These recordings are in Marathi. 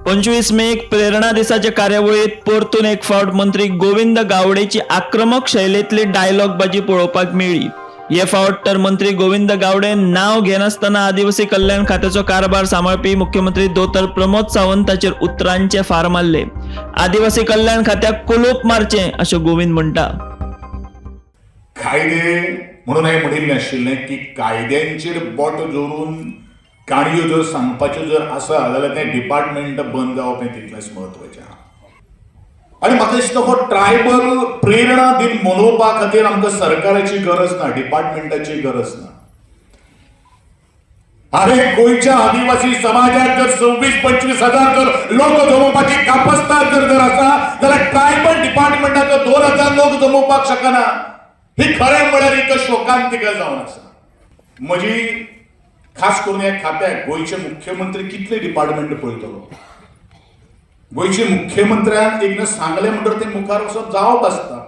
25 मे प्रेरणा दिसाच्या कार्यावळीत परतून एक फावट मंत्री गोविंद गावडेची आक्रमक शैलीतली डायलॉगबाजी पळोवपाक मेळ्ळी। हे फावट तर मंत्री गोविंद गावडे नाव घेनासतना आदिवासी कल्याण खात्याचो कारभार सांबाळपी मुख्यमंत्री दोतर प्रमोद सावंताचेर उतरांचे फार मारले। आदिवासी कल्याण खात्याक कुलूप मारचे अशें गोविंद म्हणटा। कायदे म्हणून हांवें म्हणिल्लें आशिल्लें की कायद्यांचेर बोट जोडून काणयो जर सांगपाच्यो जर आसा जाल्यार तें डिपार्टमेंट बंद जावप हें तितलेंच म्हत्वाचें आहा। आनी म्हाका दिसता हो ट्रायबल प्रेरणा दिन मनोवपा खातीर आमकां सरकाराची गरज ना, डिपार्टमेंटाची गरज ना। अरे गोंयच्या आदिवासी समाजात जर 26-25 हजार जर लोक जमोवपाची कापस्ताद जर आसा जाल्यार ट्रायबल डिपार्टमेंटाचो 2000 लोक जमोवपाक शकना। ही खरें म्हळ्यार एक शोकांतिका जावन आसा। म्हजी खास करून ह्या खात्याक गोंयचे मुख्यमंत्री कितले डिपार्टमेंट पळयतलो। गोंयचे मुख्यमंत्र्यान एकदां सांगलें म्हणटकीर ते मुखार वचप जावप आसता।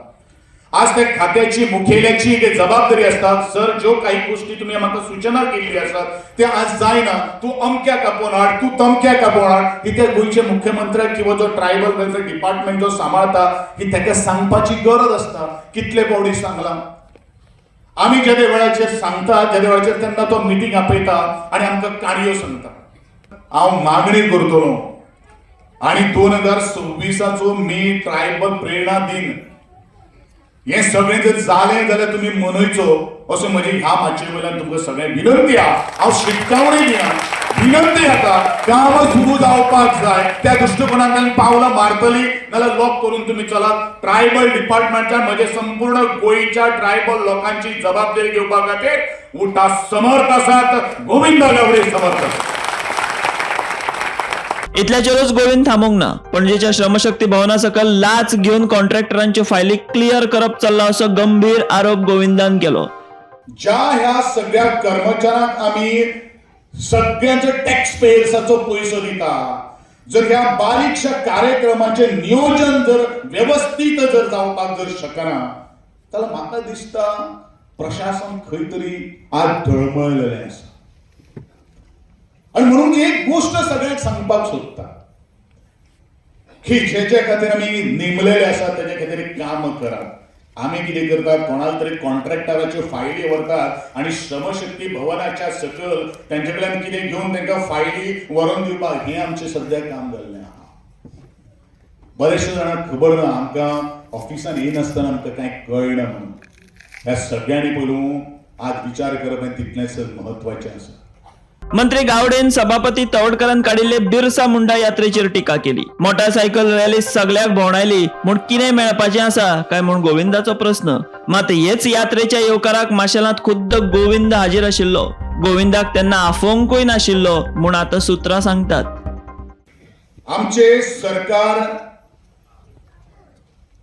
आज त्या खात्याची मुखेल्याची एक जबाबदारी असता, सर ज्यो काही गोष्टी तुम्ही म्हाका सूचना केल्ली आसात ते आज जायना, तू अमक्या कापोवन हाड, तू तमक्या कापोवन हाड, ही त्या गोंयच्या मुख्यमंत्र्याक किंवा जो ट्रायबल वेलफेअर डिपार्टमेंट जो सांबाळता ही ताका सांगपाची गरज असता। कितले फावटी सांगलां आमी ज्या वेळाचेर सांगता, ज्या वेळाचेर तेन्ना तो मिटींग आपयता आनी आमकां काणयो सांगता। हांव मागणी करतलो आनी 2026चो मे ट्रायबल प्रेरणा दिन हे सगळें जर जालें जाल्यार तुमी मनयचो असो म्हजी ह्या माचये वयल्यान तुमकां सगळ्यांक विनंती आहा। हांव शिटकावणी दिना, विनंती आसा काम सुरू जावपाक जाय। त्या दृश्टिकोनांतल्यान पावलां मारतली नाल्यार लॉक करून तुमी चलात। ट्रायबल डिपार्टमेंटान म्हजे संपूर्ण गोंयच्या ट्रायबल लोकांची जबाबदारी घेवपा खातीर उठा समर्थ आसात। गोविंद गावडे समर्थ आसात। इतल्याचेरूच गोविंद थांबूंक ना। पणजेच्या श्रमशक्ती भवना सकल लाच घेवन कॉन्ट्रॅक्टरांच्यो फायली क्लियर करप चल्ला असो गंभीर आरोप गोविंदान केलो। ज्या ह्या सगळ्या कर्मचाऱ्यांक आमी सगळ्यांचो टॅक्स पेयर्साचो पयसो दिता, जर ह्या बारीकशा कार्यक्रमाचे नियोजन जर व्यवस्थित जर जावपाक जर शकना जाल्यार म्हाका दिसता प्रशासन खंय तरी आज धळमळलेलें आसा। आणि म्हणून एक गोष्ट सगळ्यांक सांगपाक सोदता की जेच्या खातीर आमी नेमलेले आसा तेच्या खातीर काम करात। आमी कितें करतात, कोणाक तरी कॉन्ट्रॅक्टराच्यो फायली व्हरतात आणि श्रमशक्ती भवनाच्या सकल तेंचे कडल्यान कितें घेवन तांकां फायली व्हरून दिवपाक हें आमचें सद्या काम जाल्लें आहा। बरेचशे जाणांक खबर ना, आमकां ऑफिसान येनासतना आमकां कांय कळना म्हणून। ह्या सगळ्यांनी पयलू आज विचार करप हें तितलेंच म्हत्वाचें आसा। मंत्री गावडेन सभापती तवडकरान काडिल्ले बिरसा मुंडा यात्रेचेर टिका केली। मोटारसायकल रॅली सगळ्याक भोंवडायली म्हूण कितें मेळपाचें आसा काय म्हूण गोविंदाचो प्रस्न। मात हेच यात्रेच्या येवकाराक माशेलांत खुद्द गोविंद हाजीर आशिल्लो। गोविंदाक तेन्ना आफोवंकूय नाशिल्लो म्हूण आतां सुत्रां सांगतात। आमचे सरकार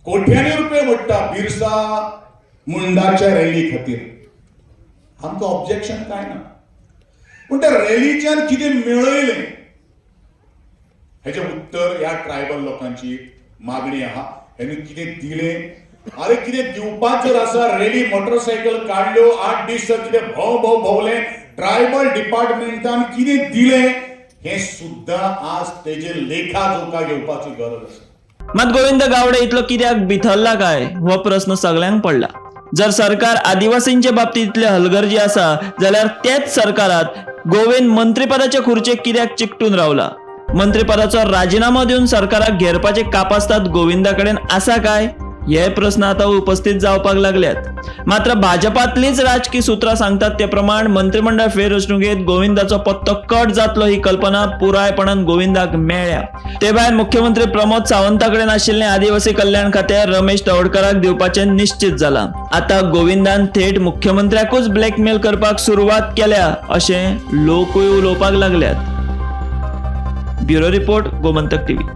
कोट्यांनी रुपये मोडटा बिरसा मुंडाच्या रॅली खातीर। आमकां ऑब्जेक्शन काय ना, पण त्या रॅलीच्यान कितें मेळयलें हेजें उत्तर ह्या ट्रायबल लोकांची मागणी आहा। हेणी कितें दिलें, अरे कितें दिवपाक जर आसा, रॅली मोटरसायकल काडल्यो, 8 दीस कितें भोंवले, ट्रायबल डिपार्टमेंटान कितें दिलें हें सुद्दां आज तेजेर लेखा जोखा घेवपाची गरज आसा। मात गोविंद गावडे इतलो कित्याक भिथरला काय हो प्रस्न सगळ्यांक पडला। जर सरकार आदिवासींच्या बाबतीत इतले हलगर्जी आसा जाल्यार तेच सरकारात गोविंद मंत्रीपदाच्या खुर्चेक कित्याक चिकटून रावला। मंत्रीपदाचो राजीनामा दिवन सरकाराक घेरपाचे कापास्ताद गोविंदा कडेन आसा काय हे प्रश्न आता उपस्थित जावपाक लागल्यात। मात्र भाजपातलीच राजकीय सुत्रां सांगतात ते प्रमाण मंत्रिमंडळ फेररचणुकेत गोविंदाचो पत्तो कट जातलो ही कल्पना पुरायपणान गोविंदाक मेळ्ळ्या। ते भायर मुख्यमंत्री प्रमोद सावंताकडेन आशिल्लें आदिवासी कल्याण खातें रमेश तवडकराक दिवपाचें निश्चित जालां। आता गोविंदान थेट मुख्यमंत्र्याकूच ब्लॅकमेल करपाक सुरवात केल्या अशें लोकूय उलोवपाक लागल्यात। Bureau report, Gomantak TV.